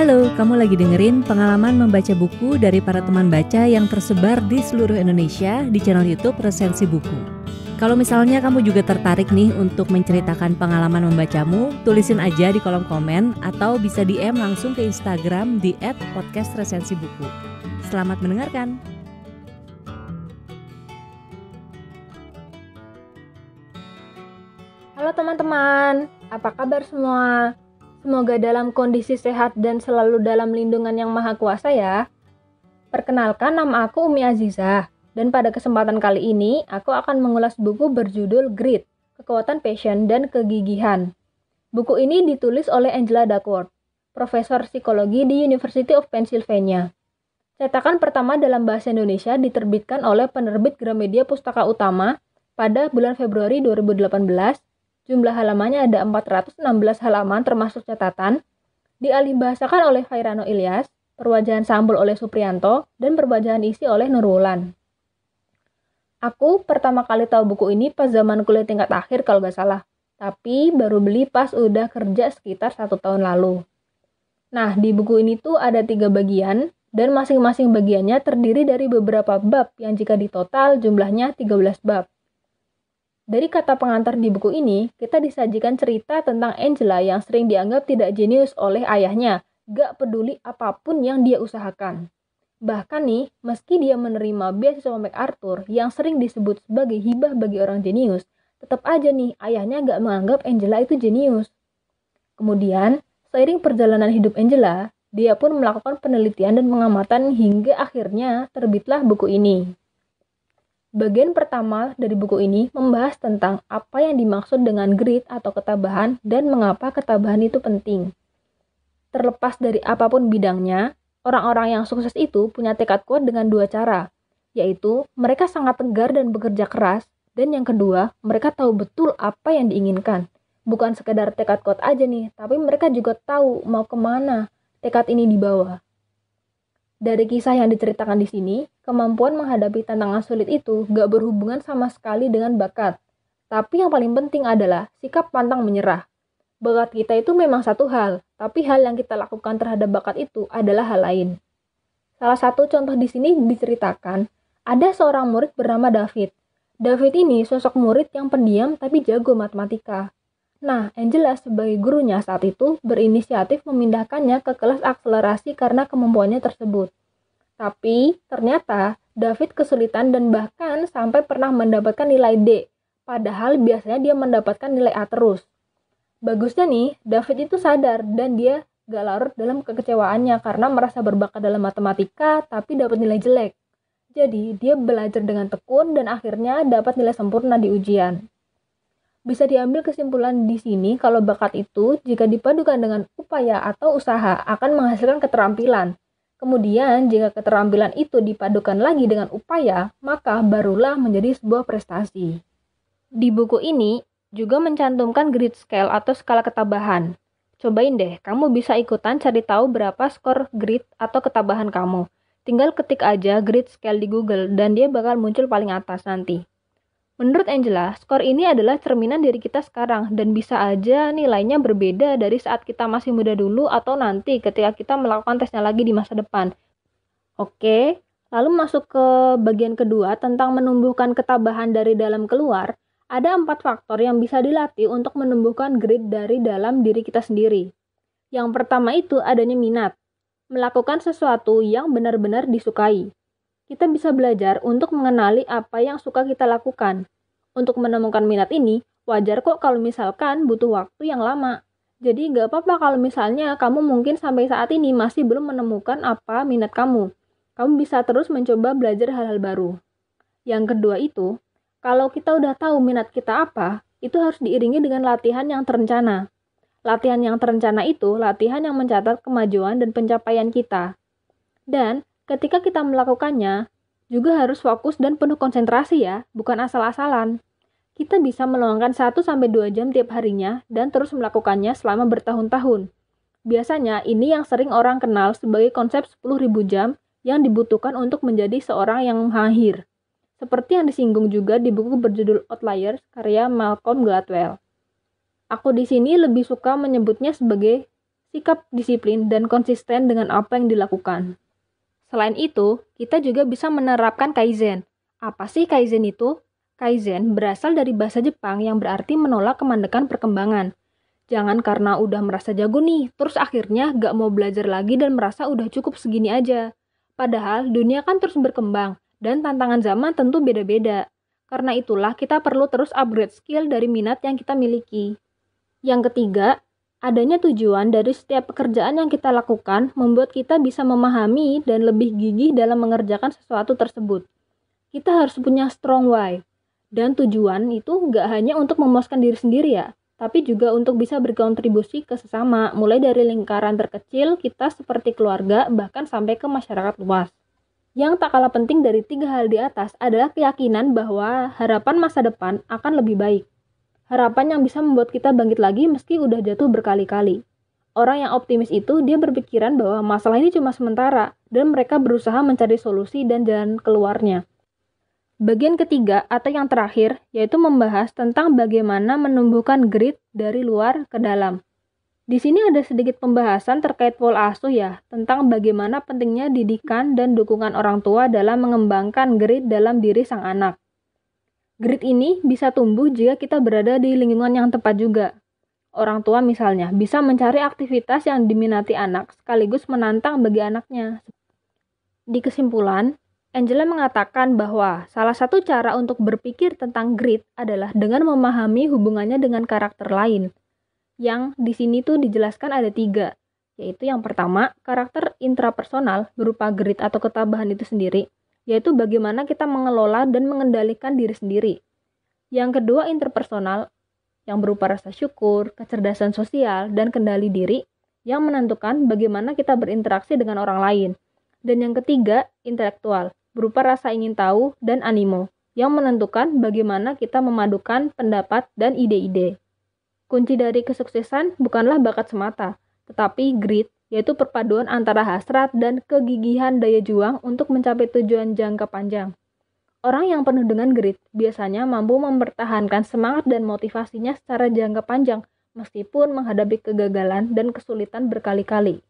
Halo, kamu lagi dengerin pengalaman membaca buku dari para teman baca yang tersebar di seluruh Indonesia di channel YouTube Resensi Buku. Kalau misalnya kamu juga tertarik nih untuk menceritakan pengalaman membacamu, tulisin aja di kolom komen atau bisa DM langsung ke Instagram di @podcastresensibuku. Selamat mendengarkan. Halo teman-teman, apa kabar semua? Semoga dalam kondisi sehat dan selalu dalam lindungan yang maha kuasa ya. Perkenalkan, nama aku Umi Azizah, dan pada kesempatan kali ini aku akan mengulas buku berjudul Grit, Kekuatan Passion dan Kegigihan. Buku ini ditulis oleh Angela Duckworth, profesor psikologi di University of Pennsylvania. Cetakan pertama dalam bahasa Indonesia diterbitkan oleh penerbit Gramedia Pustaka Utama pada bulan Februari 2018. Jumlah halamannya ada 416 halaman termasuk catatan, dialihbahasakan oleh Fairano Ilyas, perwajahan sampul oleh Supriyanto, dan perwajahan isi oleh Nurwulan. Aku pertama kali tahu buku ini pas zaman kuliah tingkat akhir kalau gak salah, tapi baru beli pas udah kerja sekitar 1 tahun lalu. Nah, di buku ini tuh ada 3 bagian, dan masing-masing bagiannya terdiri dari beberapa bab yang jika ditotal jumlahnya 13 bab. Dari kata pengantar di buku ini, kita disajikan cerita tentang Angela yang sering dianggap tidak jenius oleh ayahnya, gak peduli apapun yang dia usahakan. Bahkan nih, meski dia menerima beasiswa MacArthur yang sering disebut sebagai hibah bagi orang jenius, tetap aja nih ayahnya gak menganggap Angela itu jenius. Kemudian, seiring perjalanan hidup Angela, dia pun melakukan penelitian dan pengamatan hingga akhirnya terbitlah buku ini. Bagian pertama dari buku ini membahas tentang apa yang dimaksud dengan grit atau ketabahan dan mengapa ketabahan itu penting. Terlepas dari apapun bidangnya, orang-orang yang sukses itu punya tekad kuat dengan 2 cara, yaitu mereka sangat tegar dan bekerja keras, dan yang kedua, mereka tahu betul apa yang diinginkan. Bukan sekedar tekad kuat aja nih, tapi mereka juga tahu mau kemana tekad ini dibawa. Dari kisah yang diceritakan di sini, kemampuan menghadapi tantangan sulit itu gak berhubungan sama sekali dengan bakat. Tapi yang paling penting adalah sikap pantang menyerah. Bakat kita itu memang satu hal, tapi hal yang kita lakukan terhadap bakat itu adalah hal lain. Salah satu contoh di sini diceritakan, ada seorang murid bernama David. David ini sosok murid yang pendiam tapi jago matematika. Nah, Angela sebagai gurunya saat itu berinisiatif memindahkannya ke kelas akselerasi karena kemampuannya tersebut. Tapi, ternyata David kesulitan dan bahkan sampai pernah mendapatkan nilai D, padahal biasanya dia mendapatkan nilai A terus. Bagusnya nih, David itu sadar dan dia gak larut dalam kekecewaannya karena merasa berbakat dalam matematika tapi dapat nilai jelek. Jadi, dia belajar dengan tekun dan akhirnya dapat nilai sempurna di ujian. Bisa diambil kesimpulan di sini kalau bakat itu jika dipadukan dengan upaya atau usaha akan menghasilkan keterampilan. Kemudian jika keterampilan itu dipadukan lagi dengan upaya, maka barulah menjadi sebuah prestasi. Di buku ini juga mencantumkan grit scale atau skala ketabahan. Cobain deh, kamu bisa ikutan cari tahu berapa skor grit atau ketabahan kamu. Tinggal ketik aja grit scale di Google dan dia bakal muncul paling atas nanti. Menurut Angela, skor ini adalah cerminan diri kita sekarang dan bisa aja nilainya berbeda dari saat kita masih muda dulu atau nanti ketika kita melakukan tesnya lagi di masa depan. Oke, lalu masuk ke bagian kedua tentang menumbuhkan ketabahan dari dalam keluar. Ada 4 faktor yang bisa dilatih untuk menumbuhkan grit dari dalam diri kita sendiri. Yang pertama itu adanya minat, melakukan sesuatu yang benar-benar disukai. Kita bisa belajar untuk mengenali apa yang suka kita lakukan. Untuk menemukan minat ini, wajar kok kalau misalkan butuh waktu yang lama. Jadi gak apa-apa kalau misalnya kamu mungkin sampai saat ini masih belum menemukan apa minat kamu. Kamu bisa terus mencoba belajar hal-hal baru. Yang kedua itu, kalau kita udah tahu minat kita apa, itu harus diiringi dengan latihan yang terencana. Latihan yang terencana itu latihan yang mencatat kemajuan dan pencapaian kita. Dan ketika kita melakukannya, juga harus fokus dan penuh konsentrasi ya, bukan asal-asalan. Kita bisa meluangkan 1-2 jam tiap harinya dan terus melakukannya selama bertahun-tahun. Biasanya ini yang sering orang kenal sebagai konsep 10.000 jam yang dibutuhkan untuk menjadi seorang yang mahir. Seperti yang disinggung juga di buku berjudul Outliers karya Malcolm Gladwell. Aku di sini lebih suka menyebutnya sebagai sikap disiplin, dan konsisten dengan apa yang dilakukan. Selain itu, kita juga bisa menerapkan Kaizen. Apa sih Kaizen itu? Kaizen berasal dari bahasa Jepang yang berarti menolak kemandekan perkembangan. Jangan karena udah merasa jago nih, terus akhirnya gak mau belajar lagi dan merasa udah cukup segini aja. Padahal dunia kan terus berkembang, dan tantangan zaman tentu beda-beda. Karena itulah kita perlu terus upgrade skill dari minat yang kita miliki. Yang ketiga, adanya tujuan dari setiap pekerjaan yang kita lakukan membuat kita bisa memahami dan lebih gigih dalam mengerjakan sesuatu tersebut. Kita harus punya strong why. Dan tujuan itu nggak hanya untuk memuaskan diri sendiri ya, tapi juga untuk bisa berkontribusi ke sesama, mulai dari lingkaran terkecil kita seperti keluarga, bahkan sampai ke masyarakat luas. Yang tak kalah penting dari 3 hal di atas adalah keyakinan bahwa harapan masa depan akan lebih baik. Harapan yang bisa membuat kita bangkit lagi meski udah jatuh berkali-kali. Orang yang optimis itu dia berpikiran bahwa masalah ini cuma sementara dan mereka berusaha mencari solusi dan jalan keluarnya. Bagian ketiga atau yang terakhir yaitu membahas tentang bagaimana menumbuhkan grit dari luar ke dalam. Di sini ada sedikit pembahasan terkait pola asuh ya, tentang bagaimana pentingnya didikan dan dukungan orang tua dalam mengembangkan grit dalam diri sang anak. Grit ini bisa tumbuh jika kita berada di lingkungan yang tepat juga. Orang tua misalnya bisa mencari aktivitas yang diminati anak sekaligus menantang bagi anaknya. Di kesimpulan, Angela mengatakan bahwa salah satu cara untuk berpikir tentang grit adalah dengan memahami hubungannya dengan karakter lain. Yang di sini tuh dijelaskan ada 3, yaitu yang pertama, karakter intrapersonal berupa grit atau ketabahan itu sendiri, yaitu bagaimana kita mengelola dan mengendalikan diri sendiri. Yang kedua, interpersonal, yang berupa rasa syukur, kecerdasan sosial, dan kendali diri, yang menentukan bagaimana kita berinteraksi dengan orang lain. Dan yang ketiga, intelektual, berupa rasa ingin tahu dan animo, yang menentukan bagaimana kita memadukan pendapat dan ide-ide. Kunci dari kesuksesan bukanlah bakat semata, tetapi grit, yaitu perpaduan antara hasrat dan kegigihan daya juang untuk mencapai tujuan jangka panjang. Orang yang penuh dengan grit biasanya mampu mempertahankan semangat dan motivasinya secara jangka panjang, meskipun menghadapi kegagalan dan kesulitan berkali-kali.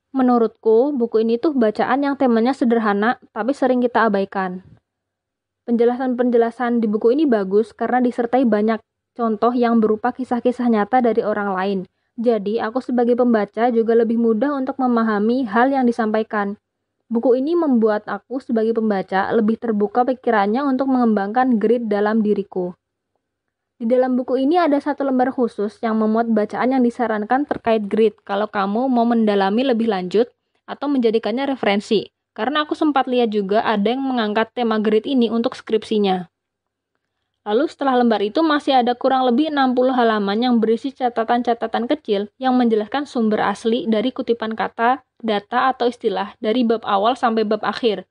Menurutku, buku ini tuh bacaan yang temanya sederhana, tapi sering kita abaikan. Penjelasan-penjelasan di buku ini bagus karena disertai banyak contoh yang berupa kisah-kisah nyata dari orang lain. Jadi, aku sebagai pembaca juga lebih mudah untuk memahami hal yang disampaikan. Buku ini membuat aku sebagai pembaca lebih terbuka pikirannya untuk mengembangkan grit dalam diriku. Di dalam buku ini ada 1 lembar khusus yang memuat bacaan yang disarankan terkait grit kalau kamu mau mendalami lebih lanjut atau menjadikannya referensi. Karena aku sempat lihat juga ada yang mengangkat tema grit ini untuk skripsinya. Lalu setelah lembar itu masih ada kurang lebih 60 halaman yang berisi catatan-catatan kecil yang menjelaskan sumber asli dari kutipan kata, data, atau istilah dari bab awal sampai bab akhir.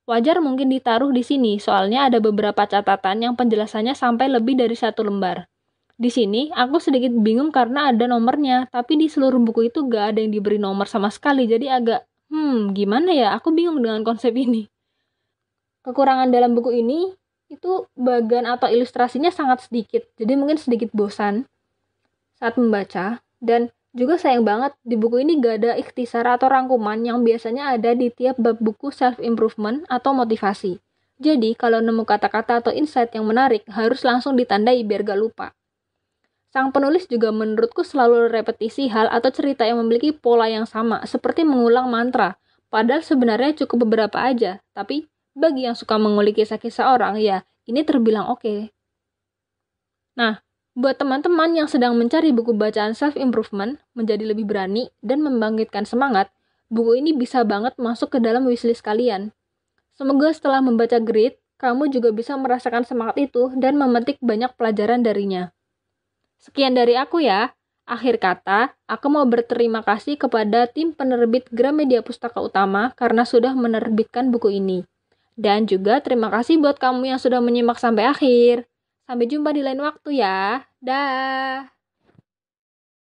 Wajar mungkin ditaruh di sini, soalnya ada beberapa catatan yang penjelasannya sampai lebih dari 1 lembar. Di sini, aku sedikit bingung karena ada nomornya, tapi di seluruh buku itu gak ada yang diberi nomor sama sekali, jadi agak, gimana ya, aku bingung dengan konsep ini. Kekurangan dalam buku ini, itu bagan atau ilustrasinya sangat sedikit, jadi mungkin sedikit bosan saat membaca, dan juga sayang banget, di buku ini gak ada ikhtisar atau rangkuman yang biasanya ada di tiap bab buku self-improvement atau motivasi. Jadi, kalau nemu kata-kata atau insight yang menarik, harus langsung ditandai biar gak lupa. Sang penulis juga menurutku selalu repetisi hal atau cerita yang memiliki pola yang sama, seperti mengulang mantra. Padahal sebenarnya cukup beberapa aja, tapi bagi yang suka mengulik kisah-kisah orang, ya ini terbilang oke. Nah, buat teman-teman yang sedang mencari buku bacaan self-improvement, menjadi lebih berani, dan membangkitkan semangat, buku ini bisa banget masuk ke dalam wishlist kalian. Semoga setelah membaca Grit, kamu juga bisa merasakan semangat itu dan memetik banyak pelajaran darinya. Sekian dari aku ya. Akhir kata, aku mau berterima kasih kepada tim penerbit Gramedia Pustaka Utama karena sudah menerbitkan buku ini. Dan juga terima kasih buat kamu yang sudah menyimak sampai akhir. Sampai jumpa di lain waktu ya. Dah.